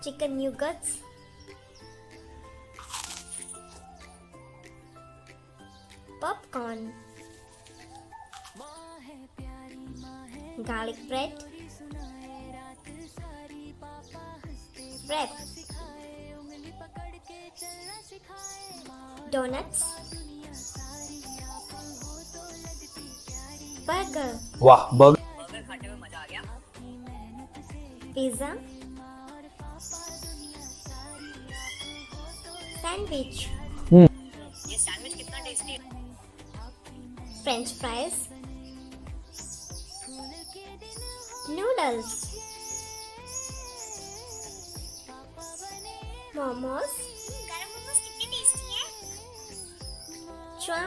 chicken nuggets, popcorn, garlic bread, wrap, donuts, burger, वाह burger pizza, sandwich, ये sandwich कितना tasty है। french fries, noodles, momos, गरम मोमोज कितने टेस्टी हैं। chow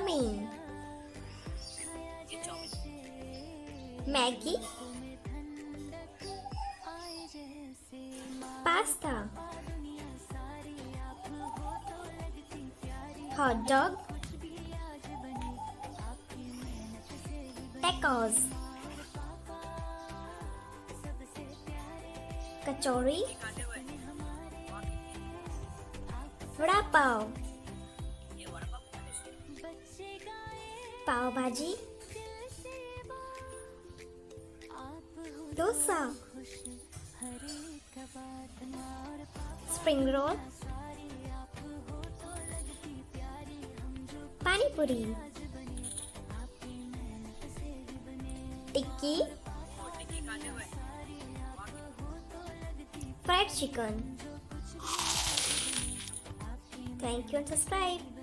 ये chowmein Maggi, pasta, hot dog, tacos, kachori, vada pav, ये वड़ा पाव कितना टेस्टी है। pav bhaji, dosa, spring roll, pani puri, tikki, टिक्की खाते हुए fried chicken. Thank you and subscribe.